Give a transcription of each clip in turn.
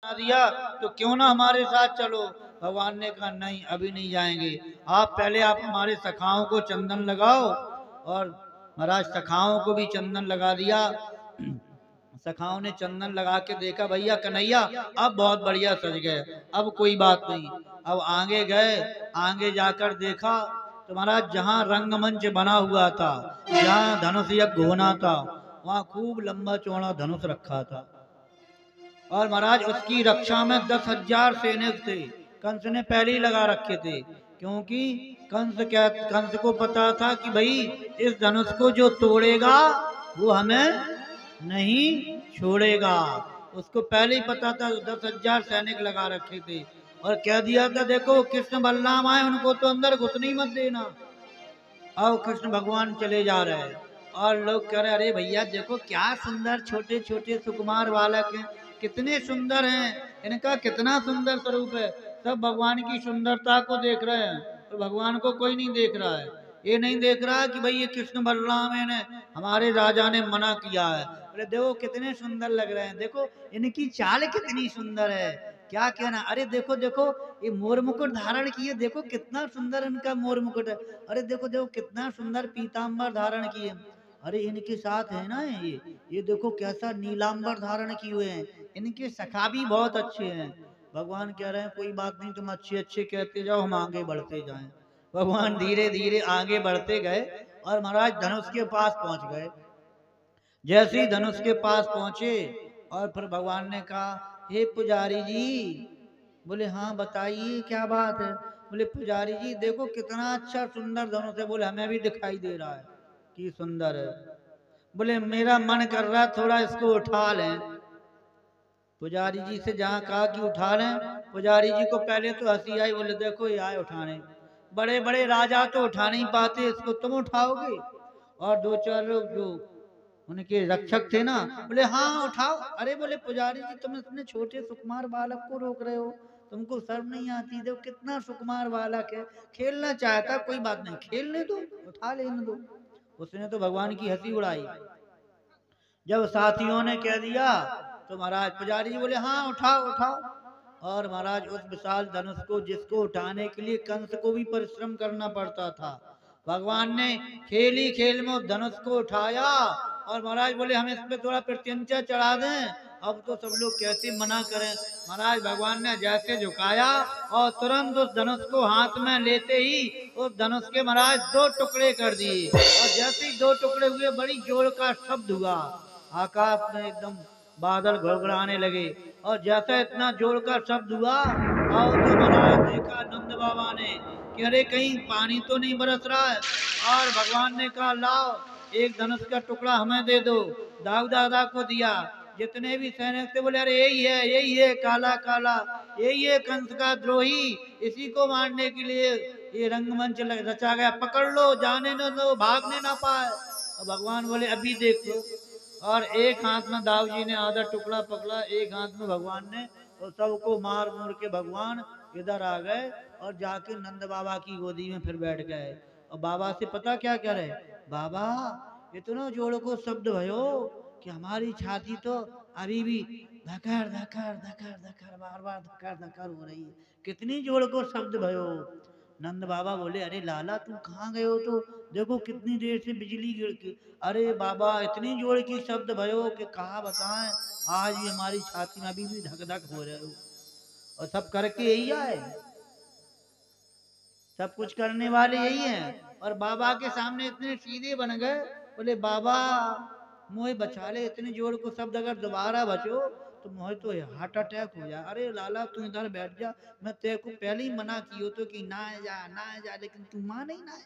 बना दिया तो क्यों ना हमारे साथ चलो। भगवान ने कहा नहीं, अभी नहीं जाएंगे, आप पहले आप हमारे सखाओं को चंदन लगाओ। और महाराज सखाओं को भी चंदन लगा दिया। सखाओं ने चंदन लगा के देखा भैया कन्हैया अब बहुत बढ़िया सज गए, अब कोई बात नहीं। अब आगे गए, आगे जाकर देखा तो महाराज जहाँ रंगमंच बना हुआ था, जहाँ धनुष यज्ञ होना था, वहाँ खूब लंबा चौड़ा धनुष रखा था। और महाराज उसकी रक्षा में 10,000 सैनिक थे। कंस ने पहले ही लगा रखे थे, क्योंकि कंस को पता था कि भाई इस धनुष को जो तोड़ेगा वो हमें नहीं छोड़ेगा। उसको पहले ही पता था, 10,000 सैनिक लगा रखे थे। और कह दिया था देखो कृष्ण बलराम आए, उनको तो अंदर घुसने मत देना। अब कृष्ण भगवान चले जा रहे हैं और लोग कह रहे अरे भैया देखो क्या सुंदर छोटे छोटे सुकुमार बालक हैं, कितने सुंदर हैं, इनका कितना सुंदर स्वरूप है। सब भगवान की सुंदरता को देख रहे हैं, तो भगवान को कोई नहीं देख रहा है। ये नहीं देख रहा कि भाई ये कृष्ण बलराम है, हमारे राजा ने मना किया है। बोले देखो कितने सुंदर लग रहे हैं, देखो इनकी चाल कितनी सुंदर है, क्या कहना। अरे देखो देखो ये मोर मुकुट धारण किए, देखो कितना सुंदर इनका मोर मुकुट है। अरे देखो देखो कितना सुंदर पीताम्बर धारण किए। अरे इनके साथ है ना ये देखो कैसा नीलांबर धारण किए हुए हैं, इनके सखा भी बहुत अच्छे हैं। भगवान कह रहे हैं कोई बात नहीं, तुम अच्छे अच्छे कहते जाओ, हम आगे बढ़ते जाएं। भगवान धीरे धीरे आगे बढ़ते गए और महाराज धनुष के पास पहुंच गए। जैसे ही धनुष के पास पहुंचे और फिर भगवान ने कहा हे पुजारी जी। बोले हाँ बताइए क्या बात है। बोले पुजारी जी देखो कितना अच्छा सुंदर धनुष है। बोले हमें भी दिखाई दे रहा है कि सुंदर है। बोले मेरा मन कर रहा है थोड़ा इसको उठा लें। पुजारी जी से जहाँ कहा कि उठा लें, पुजारी जी को पहले तो हंसी आई। बोले देखो ये आए उठाने, बड़े बड़े राजा तो उठा नहीं पाते, इसको तुम उठाओगे। और दो चार लोग जो उनके रक्षक थे ना, बोले हाँ उठाओ। अरे बोले पुजारी जी तुम इतने छोटे सुकुमार बालक को रोक रहे हो, तुमको शर्म नहीं आती? देखो कितना सुकुमार बालक है, खेलना चाहता, कोई बात नहीं खेलने दो, उठा लेने दो। उसने तो भगवान की हंसी उड़ाई। जब साथियों ने कह दिया तो महाराज पुजारी जी बोले हाँ उठाओ उठाओ। और महाराज उस विशाल धनुष को जिसको उठाने के लिए कंस को भी परिश्रम करना पड़ता था, भगवान ने खेल ही खेल में उस धनुष को उठाया। और महाराज बोले हम इस पे थोड़ा प्रत्यंचा चढ़ा दें। अब तो सब लोग कैसे मना करें। महाराज भगवान ने जैसे झुकाया और तुरंत उस धनुष को हाथ में लेते ही उस धनुष के महाराज 2 टुकड़े कर दिए। और जैसे ही 2 टुकड़े हुए बड़ी जोर का शब्द हुआ, आकाश में एकदम बादल घुड़घुड़ाने लगे। और जैसा इतना जोर का शब्द हुआ और तो महाराज देखा नंद बाबा ने कि अरे कहीं पानी तो नहीं बरस रहा है। और भगवान ने कहा लाओ एक धनुष का टुकड़ा हमें दे दो। दाऊ दादा को दिया। जितने भी सैनिक थे बोले अरे यही है काला काला, यही है कंस का द्रोही, इसी को मारने के लिए ये रंगमंच रचा गया, पकड़ लो, जाने न दो, भागने ना पाए। और भगवान बोले अभी देख लो। और एक हाथ में दाऊ जी ने आधा टुकड़ा पकड़ा, एक हाथ में भगवान ने, तो सबको मार मूर के भगवान इधर आ गए और जाके नंद बाबा की गोदी में फिर बैठ गए। और बाबा से पता क्या कह रहे, बाबा इतना जोड़ को शब्द भयो कि हमारी छाती तो अभी भी धकर धकर धकर धकर बार बार धकर धकर हो रही है। कितनी जोड़ को शब्द भयो। नंद बाबा बोले अरे लाला तुम कहाँ गए हो? तो देखो कितनी देर से बिजली गिर के। अरे बाबा इतनी जोड़ की शब्द भयो कि कहा बताएं, आज भी हमारी छाती में अभी भी धक धक हो रहे हो। और सब करके यही आए, सब कुछ करने वाले यही हैं। और बाबा के सामने इतने सीधे बन गए। बोले बाबा मोहे बचा ले, इतने जोर को शब्द अगर दोबारा बचो तो मोहे तो हार्ट अटैक हो जाए। अरे लाला तू इधर बैठ जा, मैं तेरे को पहले ही मना कियो तो कि ना जा, लेकिन तू माने ही ना,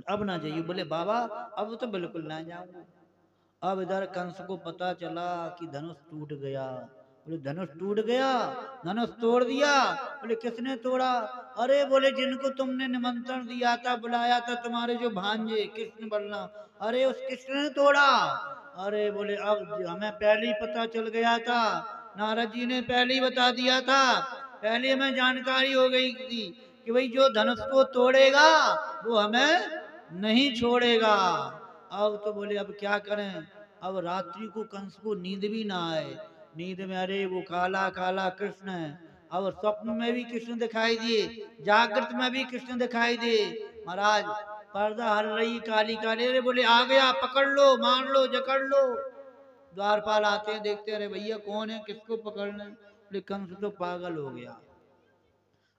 अब ना जाइए। बोले बाबा अब तो बिल्कुल ना जाऊंगा। अब इधर कंस को पता चला कि धनुष टूट गया। बोले धनुष टूट गया, धनुष तोड़ दिया। बोले किसने तोड़ा? अरे बोले जिनको तुमने निमंत्रण दिया था, बुलाया था, तुम्हारे जो भांजे कृष्ण बलराम, अरे उस कृष्ण ने तोड़ा। अरे बोले अब हमें पहले ही पता चल गया था, नारद जी ने पहले ही बता दिया था, पहले हमें जानकारी हो गई थी कि भाई जो धनुष को तोड़ेगा वो हमें नहीं छोड़ेगा। अब तो बोले अब क्या करें। अब रात्रि को कंस को नींद भी ना आए, नींद में अरे वो काला काला कृष्ण है। अब स्वप्न में भी कृष्ण दिखाई दिए, जागृत में भी कृष्ण दिखाई दिए। महाराज पर्दा हल रही काली काली, अरे बोले आ गया, पकड़ लो, मार लो, जकड़ लो। द्वारपाल आते हैं, देखते अरे भैया कौन है, किसको पकड़ना है? बोले कंस तो पागल हो गया।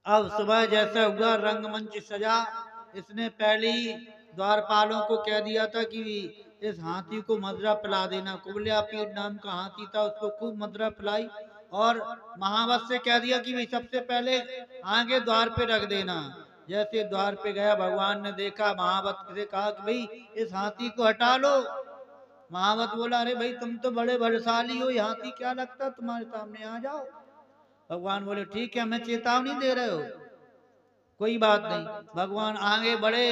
अब सुबह जैसा हुआ रंगमंच सजा, इसने पहले ही द्वारपालों को कह दिया था कि इस हाथी को मदरा पिला देना। कुबल्यापीठ नाम का हाथी था, उसको खूब मदरा पिलाई और महावत से कह दिया कि भाई सबसे पहले आगे द्वार पे रख देना। जैसे द्वार पे गया, भगवान ने देखा, महावत से कहा कि भाई इस हाथी को हटा लो। महावत बोला अरे भाई तुम तो बड़े बलशाली हो, ये हाथी क्या लगता तुम्हारे सामने, आ जाओ। भगवान बोले ठीक है, मैं चेतावनी दे रहे हो, कोई बात नहीं। भगवान आगे बढ़े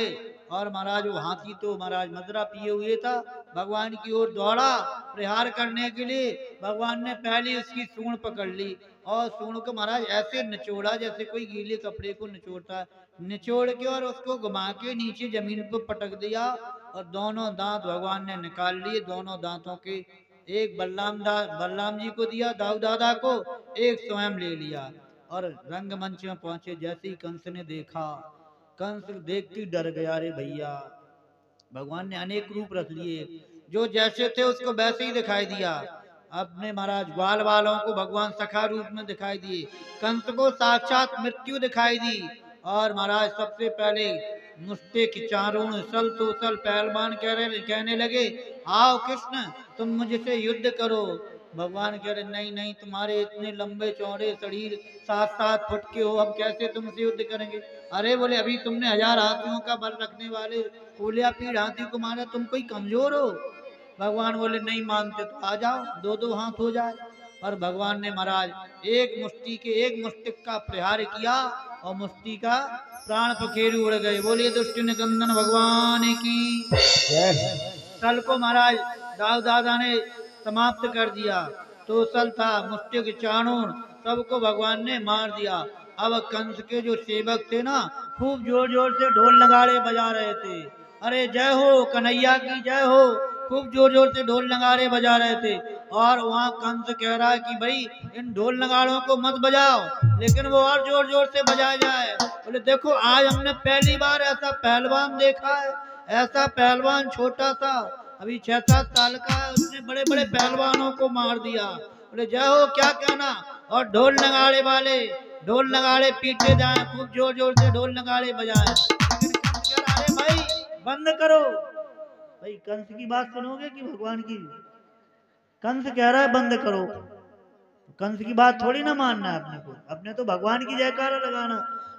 और महाराज वो हाथी तो महाराज मदरा पिए हुए था, भगवान की ओर दौड़ा प्रहार करने के लिए। भगवान ने पहले उसकी सूंड पकड़ ली और सूंड को महाराज ऐसे निचोड़ा जैसे कोई गीले कपड़े को निचोड़ता है, निचोड़ के और उसको घुमा के नीचे जमीन पर पटक दिया और दोनों दांत भगवान ने निकाल लिए। दोनों दांतों के एक बलराम जी को दिया, दाऊ दादा को, एक स्वयं ले लिया और रंगमंच में पहुंचे। जैसे ही कंस ने देखा, कंस देख के डर गया, रे भैया भगवान ने अनेक रूप रख लिए, जो जैसे थे उसको वैसे ही दिखाई दिया। अपने महाराज ग्वाल वालों को भगवान सखा रूप में दिखाई दिए, कंस को साक्षात मृत्यु दिखाई दी। और महाराज सबसे पहले मुस्तिक चारुण सल तो सल पहलवान कहने लगे आओ कृष्ण तुम मुझसे युद्ध करो। भगवान कह रहे नहीं नहीं, तुम्हारे इतने लंबे चौड़े शरीर 7-7 फुट के हो, अब कैसे तुमसे युद्ध करेंगे? अरे बोले अभी तुमने 1000 हाथियों का बल रखने वाले कुबल्यापीठ हाथी को मारा, तुम कोई कमजोर हो? भगवान बोले नहीं मानते तो आ जाओ, 2-2 हाथ हो जाए। और भगवान ने महाराज एक मुष्टिक का प्रहार किया और मुष्टि का प्राण पखेरु उड़ गए। बोलिए दुष्ट निकंदन भगवान की। सल को महाराज दाऊ दादा ने समाप्त कर दिया, तो सल था मुष्टिक चाणूर सबको भगवान ने मार दिया। अब कंस के जो सेवक थे ना, खूब जोर जोर से ढोल नगाड़े बजा रहे थे, अरे जय हो कन्हैया की जय हो, खूब जोर जोर से ढोल नगाड़े बजा रहे थे। और वहाँ कंस कह रहा है कि भाई इन ढोल नगाड़ों को मत बजाओ, लेकिन वो और जोर जोर से बजाया जाए। बोले देखो आज हमने पहली बार ऐसा पहलवान देखा है, ऐसा पहलवान छोटा सा अभी 6-7 साल का है, उसने बड़े बड़े पहलवानों को मार दिया। बोले जय हो, क्या कहना? और ढोल नगाड़े वाले ढोल नगाड़े पीटे जाए, खूब जोर जोर से ढोल नगाड़े बजाए। अरे भाई बंद करो, भाई कंस की बात सुनोगे कि भगवान की? कंस कह रहा है बंद करो, कंस की बात थोड़ी ना मानना है अपने को, अपने तो भगवान की जयकारा लगाना।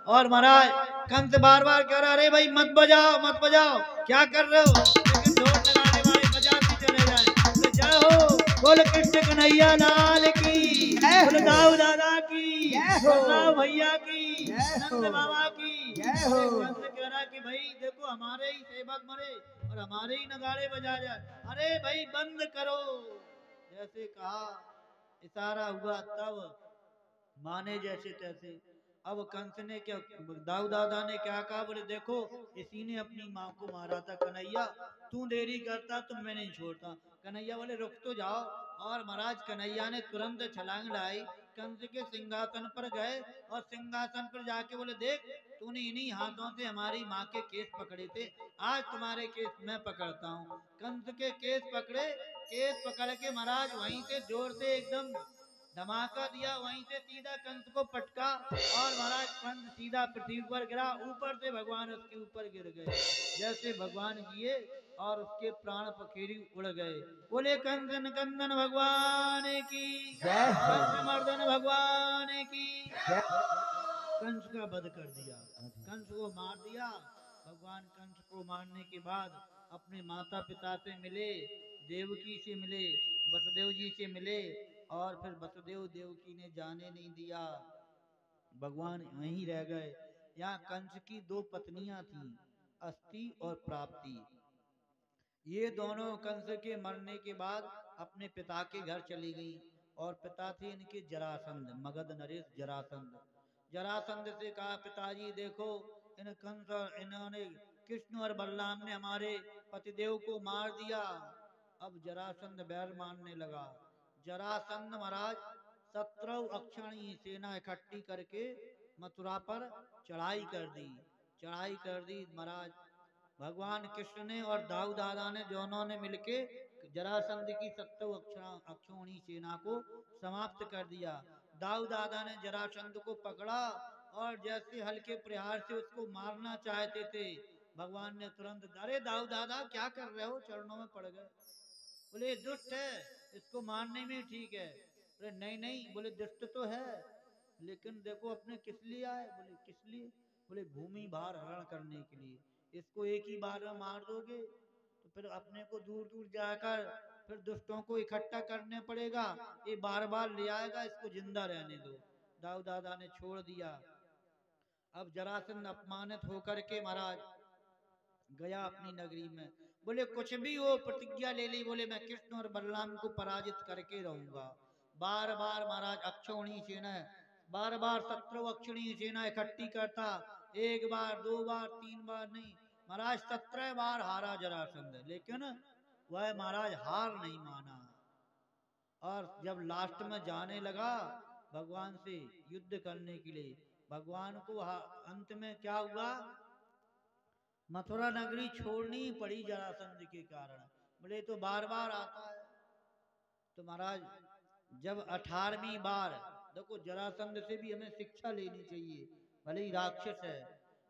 और महाराज कंस बार बार कह रहा अरे भाई मत बजाओ मत बजाओ, क्या कर रहे हो? लेकिन ढोल नगाड़े वाले बजाते चले जाए। तो जय हो, बोल कृष्ण कन्हैया लाल की, बोल दाऊ दादा की, राम भैया की, नंद बाबा की। कंस कह रहा कि भाई देखो हमारे ही सेवक मरे और हमारे ही नगाड़े बजा जाए, अरे भाई बंद करो। जैसे कहा इशारा हुआ तब माने जैसे तैसे। अब कंस ने क्या, दाऊ दादा ने क्या कहा? बोले देखो इसी ने अपनी माँ को मारा था कन्हैया, तू देरी करता तो मैं नहीं छोड़ता। कन्हैया बोले रुक तो जाओ। और महाराज कन्हैया ने तुरंत छलांग लाई, कंस के सिंहासन पर गए और सिंहासन पर जाके बोले देख तूने इन्हीं हाथों से हमारी माँ के केस पकड़े थे, आज तुम्हारे केस मैं पकड़ता हूँ। कंस के केस पकड़े, केस पकड़ के महाराज वहीं से जोर से एकदम धमाका दिया, वहीं से सीधा कंस को पटका और महाराज कंस सीधा पृथ्वी पर गिरा, ऊपर से भगवान उसके ऊपर गिर गए। जैसे भगवान गिरे और उसके प्राण पखेरु उड़ गए। बोले कंस निकंदन भगवान की, कंस मर्दन भगवान की। कंस का वध कर दिया, कंस को मार दिया। भगवान कंस को मारने के बाद अपने माता पिता से मिले, देवकी से मिले, वसुदेव जी से मिले और फिर वसुदेव देवकी ने जाने नहीं दिया, भगवान वहीं रह गए। यहाँ कंस की 2 पत्नियां थीं, अस्ति और प्राप्ति। ये दोनों कंस के मरने के बाद अपने पिता के घर चली गई और पिता थे इनके जरासंध, मगध नरेश जरासंध। जरासंध से कहा पिताजी देखो इन कंस और इन्होंने कृष्ण और बलराम ने हमारे पतिदेव को मार दिया। अब जरासंध बैर मानने लगा, जरासंध महाराज 17 अक्षौहिणी सेना इकट्ठी करके मथुरा पर चढ़ाई कर दी महाराज। भगवान कृष्ण ने और दाऊ दादा ने दोनों ने मिलके जरासंध की 17 अक्षौहिणी सेना को समाप्त कर दिया। दाऊ दादा ने जरासंध को पकड़ा और जैसे हल्के प्रहार से उसको मारना चाहते थे, भगवान ने तुरंत, अरे दाऊ दादा क्या कर रहे हो, चरणों में पड़ गए। बोले दुष्ट है, इसको मारने में ठीक है। बोले नहीं नहीं, बोले दुष्ट तो है, लेकिन देखो अपने किस लिए आए। बोले किस लिए? बोले भूमि भार हरण करने के लिए। इसको एक ही बार में मार दोगे तो फिर अपने को दूर दूर जाकर फिर दुष्टों को इकट्ठा करने पड़ेगा, ये बार बार ले आएगा, इसको जिंदा रहने दो। दाऊ दादा ने छोड़ दिया। अब जरासंध अपमानित होकर के महाराज गया अपनी नगरी में। बोले कुछ भी हो, प्रतिज्ञा ले ली, बोले मैं कृष्ण और बलराम को पराजित करके रहूंगा। बार बार महाराज अक्षौहिणी सेना, बार बार 17 अक्षौहिणी सेना इकट्ठी करता, एक बार दो बार तीन बार नहीं महाराज 17 बार हारा जरासंध, लेकिन वह महाराज हार नहीं माना। और जब लास्ट में जाने लगा भगवान से युद्ध करने के लिए, भगवान को अंत में क्या हुआ, मथुरा नगरी छोड़नी पड़ी जरासंध के कारण। बोले तो बार बार आता है। तो महाराज जब 18वीं बार, देखो जरासंध से भी हमें शिक्षा लेनी चाहिए, भले ही राक्षस है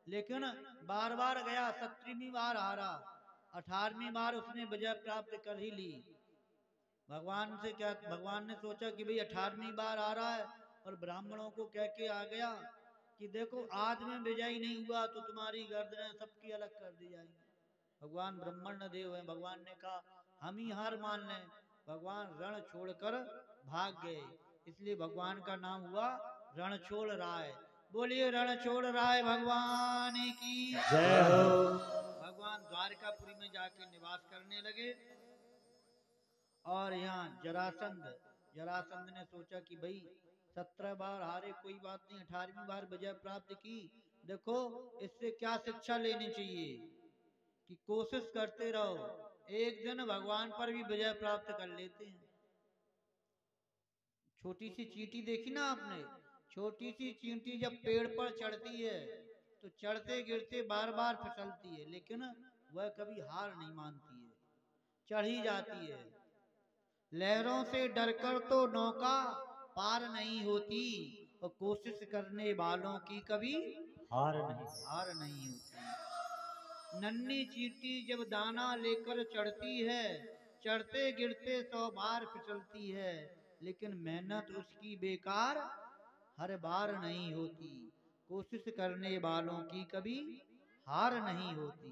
लेकिन बार बार गया, 17वीं बार हारा, 18वीं बार उसने विजय प्राप्त कर ही ली। भगवान से क्या, भगवान ने सोचा कि भाई 18वीं बार आ रहा है और ब्राह्मणों को कह के आ गया कि देखो आज में विजयी नहीं हुआ तो तुम्हारी गर्दनें सबकी अलग कर दी जाएंगी। भगवान ब्रह्मण्य देव है, भगवान ने कहा हम ही हार मान लें। भगवान रण छोड़कर भाग गए, इसलिए भगवान का नाम हुआ रणछोड़ राय। बोलिए रणछोड़ राय भगवान की जय हो। भगवान द्वारकापुरी में जाके निवास करने लगे। और यहाँ जरासंध ने सोचा कि भाई 17 बार हारे कोई बात नहीं, 18वीं बार विजय प्राप्त की, देखो इससे क्या शिक्षा लेनी चाहिए कि कोशिश करते रहो, एक दिन भगवान पर भी विजय प्राप्त कर लेते हैं। छोटी सी चींटी देखी ना आपने, छोटी सी चींटी जब पेड़ पर चढ़ती है तो चढ़ते गिरते बार बार फिसलती है, लेकिन वह कभी हार नहीं मानती है, चढ़ ही जाती है। लहरों से डरकर तो नौका पार नहीं होती, और कोशिश करने वालों की कभी हार नहीं होती। नन्ही चींटी जब दाना लेकर चढ़ती है, चढ़ते गिरते 100 बार फिसलती है, लेकिन मेहनत उसकी बेकार हर बार नहीं होती। कोशिश करने वालों की कभी हार नहीं होती।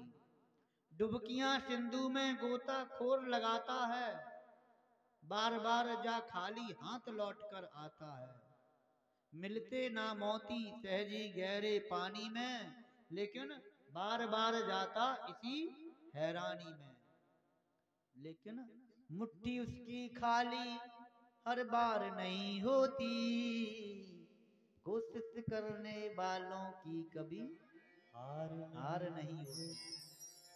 डुबकियां सिंधु में गोताखोर लगाता है, बार बार जा खाली हाथ लौट कर आता है। मिलते ना मोती सहजी गहरे पानी में, लेकिन बार बार जाता इसी हैरानी में। लेकिन मुट्ठी उसकी खाली हर बार नहीं होती, कोशिश करने वालों की कभी हार नहीं होती।